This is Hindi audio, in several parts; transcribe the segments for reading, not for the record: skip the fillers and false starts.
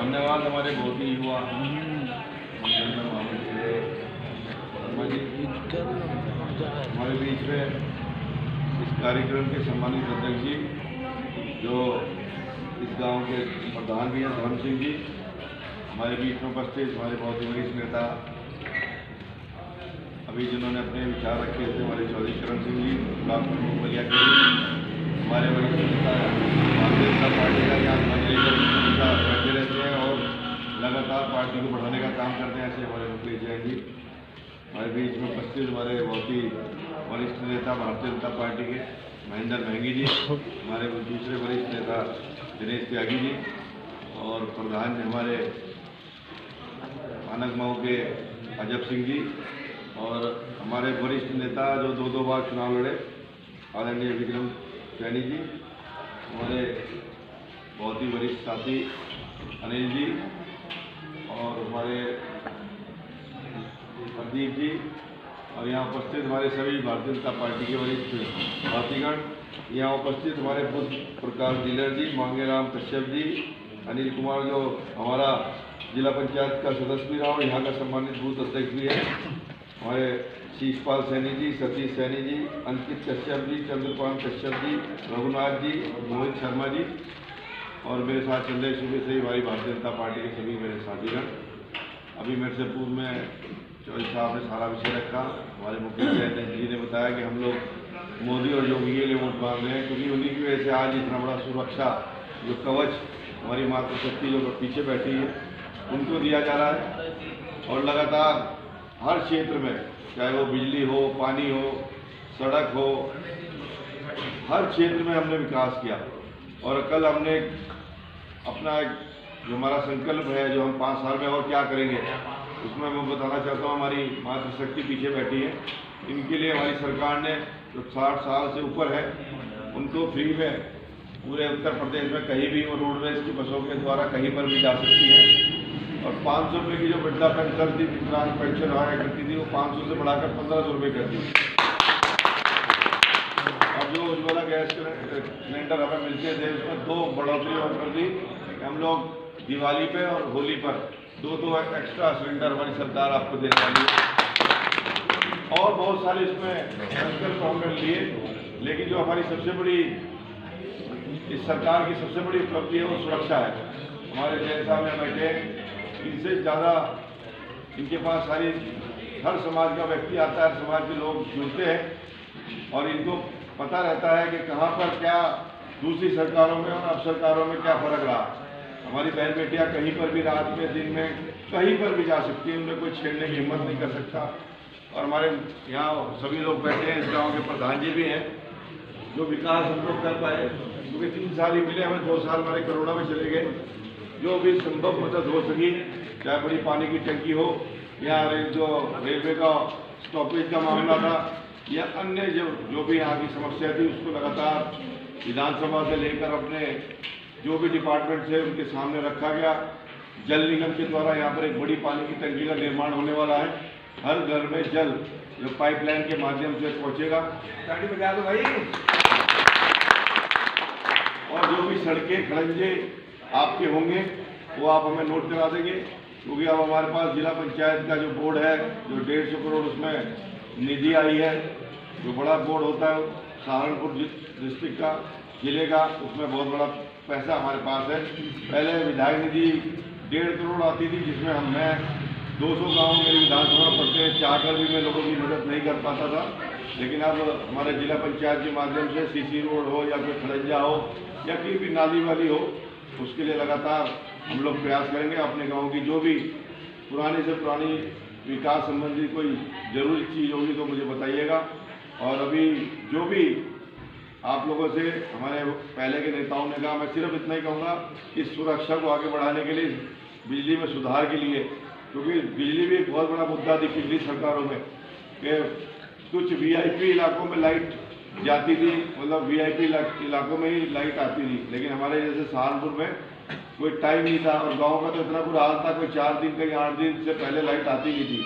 धन्यवाद हमारे बहुत ही युवा हमारे बीच में इस कार्यक्रम के सम्मानित अध्यक्ष जी, जो इस गांव के प्रधान भी हैं धर्म सिंह जी, हमारे बीच में उपस्थित हमारे बहुत ही वरिष्ठ नेता अभी जिन्होंने अपने विचार रखे थे, हमारे चौधरी चरण सिंह जी ब्लॉक प्रमुख बलिया के, हमारे वरिष्ठ नेता भारतीय जनता पार्टी का यहाँ बैठे रहते हैं और लगातार पार्टी को बढ़ाने का काम करते हैं, ऐसे हमारे मुकेश जैन जी हमारे बीच में उपस्थित, हमारे बहुत ही वरिष्ठ नेता भारतीय जनता पार्टी के महेंद्र महंगी जी, हमारे दूसरे वरिष्ठ नेता दिनेश त्यागी जी और प्रधान जी हमारे मानक मऊ के अजब सिंह जी और हमारे वरिष्ठ नेता जो दो बार चुनाव लड़े आदरणीय विक्रम सैनी जी, हमारे बहुत ही वरिष्ठ साथी अनिल जी और हमारे प्रदीप जी और यहाँ उपस्थित हमारे सभी भारतीय जनता पार्टी के वरिष्ठ साथीगण, यहाँ उपस्थित हमारे पूर्व प्रकाश डीलर जी, मांगेराम कश्यप जी, अनिल कुमार जो हमारा जिला पंचायत का सदस्य भी रहा और यहाँ का सम्मानित बूथ अध्यक्ष भी है, हमारे शीशपाल सैनी जी, सतीश सैनी जी, अंकित कश्यप जी, चंद्रपाल कश्यप जी, रघुनाथ जी, मोहित शर्मा जी और मेरे साथ चल रहे सुबह से ही हमारी भारतीय जनता पार्टी के सभी मेरे साथीगण। अभी मेरे से पूर्व में चौधरी साहब ने सारा विषय रखा, हमारे मुख्यमंत्री जी ने बताया कि हम लोग मोदी और योगी के लिए वोट मांग रहे हैं क्योंकि उन्हीं की वजह से आज इतना बड़ा सुरक्षा जो कवच हमारी मातृशक्ति जो पीछे बैठी है उनको दिया जा रहा है और लगातार हर क्षेत्र में चाहे वो बिजली हो, पानी हो, सड़क हो, हर क्षेत्र में हमने विकास किया और कल हमने अपना जो हमारा संकल्प है जो हम 5 साल में और क्या करेंगे उसमें मैं बताना चाहता हूँ, हमारी मातृशक्ति पीछे बैठी है, इनके लिए हमारी सरकार ने जो 60 साल से ऊपर है उनको फ्री में पूरे उत्तर प्रदेश में कहीं भी वो रोडवेज की बसों के द्वारा कहीं पर भी जा सकती हैं और 500 रुपये की जो वृद्धा पेंशन थी, विकलांग पेंशन आया करती थी, वो 500 से बढ़ाकर 1500 रुपये कर दी। और जो उज्ज्वला गैस सिलेंडर हमें मिलते थे उसमें 2 बढ़ोतरी और कर दी, हम लोग दिवाली पे और होली पर 2 एक्स्ट्रा सिलेंडर हमारी सरकार आपको देने वाली है और बहुत सारे इसमें संकल्प हमने लिए, लेकिन जो हमारी सबसे बड़ी इस सरकार की सबसे बड़ी उपलब्धि है वो सुरक्षा है। हमारे जैन साहब में बैठे, इनसे ज़्यादा इनके पास हर समाज का व्यक्ति आता है, समाज के लोग जुड़ते हैं और इनको पता रहता है कि कहाँ पर क्या दूसरी सरकारों में और अब सरकारों में क्या फ़र्क रहा। हमारी बहन बेटियाँ कहीं पर भी रात में दिन में कहीं पर भी जा सकती हैं, उन्हें कोई छेड़ने की हिम्मत नहीं कर सकता। और हमारे यहाँ सभी लोग बैठे हैं, इस गांव के प्रधान जी भी हैं जो विकास हम लोग कर पाए क्योंकि 3 साल ही मिले हमें, 2 साल हमारे कोरोना में चले गए, जो भी संभव मदद हो सकी, चाहे बड़ी पानी की टंकी हो या जो रेलवे का स्टॉपेज का मामला था या अन्य जो भी यहाँ की समस्या थी उसको लगातार विधानसभा से लेकर अपने जो भी डिपार्टमेंट है उनके सामने रखा गया। जल निगम के द्वारा यहाँ पर एक बड़ी पानी की टंकी का निर्माण होने वाला है, हर घर में जल जो पाइपलाइन के माध्यम से पहुँचेगा। बजा दो भाई। और जो भी सड़कें खड़ंजे आपके होंगे वो आप हमें नोट करा देंगे क्योंकि अब हमारे पास जिला पंचायत का जो बोर्ड है जो 150 करोड़ उसमें निधि आई है, जो बड़ा बोर्ड होता है सहारनपुर डिस्ट्रिक्ट का जिले का, उसमें बहुत बड़ा पैसा हमारे पास है। पहले विधायक निधि 1.5 करोड़ आती थी जिसमें मैं 200 गाँव मेरी विधानसभा पढ़ते हैं, चाहकर भी मैं लोगों की मदद नहीं कर पाता था, लेकिन अब हमारे जिला पंचायत के माध्यम से सीसी रोड हो या फिर खड़ंजा हो या कोई भी नाली वाली हो, उसके लिए लगातार हम लोग प्रयास करेंगे। अपने गांव की जो भी पुरानी से पुरानी विकास संबंधी कोई जरूरी चीज़ होगी तो मुझे बताइएगा। और अभी जो भी आप लोगों से हमारे पहले के नेताओं ने कहा, मैं सिर्फ इतना ही कहूँगा कि सुरक्षा को आगे बढ़ाने के लिए बिजली में सुधार के लिए, क्योंकि बिजली भी एक बहुत बड़ा मुद्दा थी पिछली सरकारों में कि कुछ वीआईपी इलाकों में लाइट जाती थी, मतलब वीआईपी इलाकों में ही लाइट आती थी, लेकिन हमारे जैसे सहारनपुर में कोई टाइम नहीं था और गांव का तो इतना बुरा हाल था, कोई 4 दिन कहीं 8 दिन से पहले लाइट आती नहीं थी।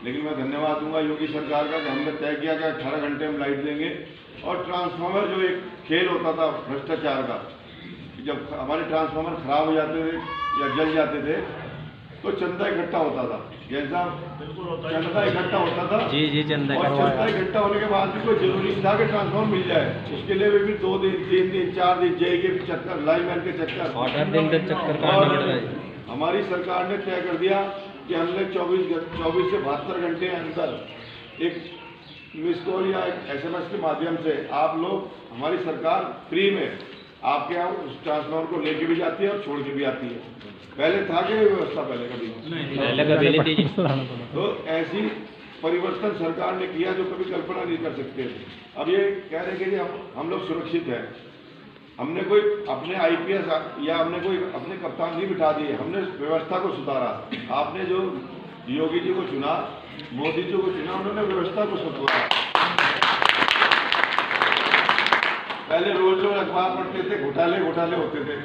लेकिन मैं धन्यवाद दूंगा योगी सरकार का कि हमने तय किया कि 18 घंटे हम लाइट देंगे और ट्रांसफार्मर जो एक खेल होता था भ्रष्टाचार का, जब हमारे ट्रांसफार्मर खराब हो जाते थे या जल जाते थे तो चंदा इकट्ठा होता था, जैसा चंदा इकट्ठा होता था जी चंदा, और चंदा इकट्ठा होने के बाद भी कोई जरूरी था कि ट्रांसफार्मर मिल जाए, उसके लिए भी 2 दिन 3 दिन 4 दिन जय के चक्कर, लाइनमैन के चक्कर, 8 दिन तक चक्कर काटना पड़ रहा है। हमारी सरकार ने तय कर दिया कि हमने 24 से 72 घंटे के अंदर एक मिस कॉल या एक SMS के माध्यम से आप लोग, हमारी सरकार फ्री में आपके यहाँ उस ट्रांसफार्मर को लेके भी जाती है और छोड़ के भी आती है। पहले था कि व्यवस्था पहले कभी नहीं थी। तो ऐसी परिवर्तन सरकार ने किया जो कभी कल्पना नहीं कर सकते थे। अब ये कह रहे कि हम लोग सुरक्षित हैं, हमने कोई अपने IPS या हमने कोई अपने कप्तान नहीं बिठा दिए, हमने व्यवस्था को सुधारा। आपने जो योगी जी को चुना, मोदी जी को चुना, उन्होंने व्यवस्था को सुधारा। पहले रोज अखबार पढ़ते थे, घोटाले होते थे।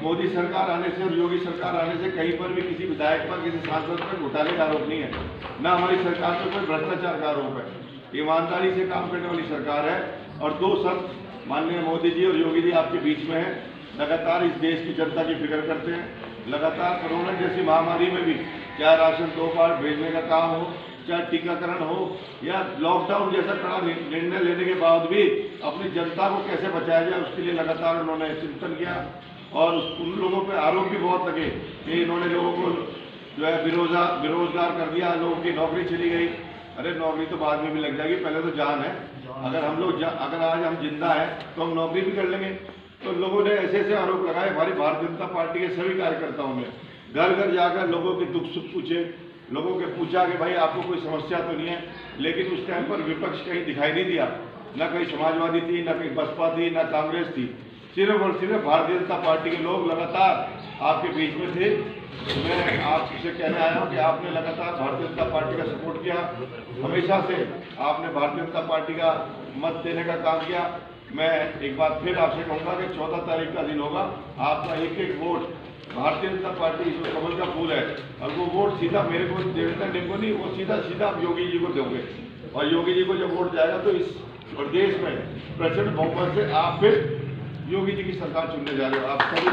मोदी सरकार आने से और योगी सरकार आने से कहीं पर भी किसी विधायक पर, किसी सांसद पर घोटाले का आरोप नहीं है, न हमारी सरकार पर कोई भ्रष्टाचार का आरोप है। ईमानदारी से काम करने वाली सरकार है। और 2 शब्द माननीय मोदी जी और योगी जी आपके बीच में है, लगातार इस देश की जनता की फिक्र करते हैं। लगातार कोरोना जैसी महामारी में भी, चाहे राशन 2 पार्ट भेजने का काम हो, चाहे टीकाकरण हो, या लॉकडाउन जैसा कड़ा निर्णय लेने के बाद भी अपनी जनता को कैसे बचाया जाए, उसके लिए लगातार उन्होंने चिंतन किया। और उन लोगों पे आरोप भी बहुत लगे कि इन्होंने लोगों को जो है बेरोजगार कर दिया, लोगों की नौकरी चली गई। अरे नौकरी तो बाद में भी लग जाएगी, पहले तो जान है। अगर आज हम जिंदा हैं तो हम नौकरी भी कर लेंगे। तो लोगों ने ऐसे आरोप लगाए। हमारी भारतीय जनता पार्टी के सभी कार्यकर्ताओं ने घर घर जाकर लोगों के दुख सुख पूछे, लोगों के पूछा कि भाई आपको कोई समस्या तो नहीं है। लेकिन उस टाइम पर विपक्ष कहीं दिखाई नहीं दिया, न कहीं समाजवादी थी, न कहीं बसपा थी, न कांग्रेस थी। सिर्फ और सिर्फ भारतीय जनता पार्टी के लोग लगातार आपके बीच में थे। मैं आपसे कहने आया हूँ कि आपने लगातार भारतीय जनता पार्टी का सपोर्ट किया, हमेशा से आपने भारतीय जनता पार्टी का मत देने का काम किया। मैं एक बार फिर आपसे कहूँगा कि 14 तारीख का दिन होगा, आपका एक वोट भारतीय जनता पार्टी जो कमल का फूल है, और वो वोट सीधा मेरे को, देवेंद्र टिंको नहीं, वो सीधा आप योगी जी को दोगे। और योगी जी को जब वोट जाएगा तो इस प्रदेश में प्रचंड बहुमत से आप फिर योगी जी की सरकार चुनने जा रहे हो। आप सभी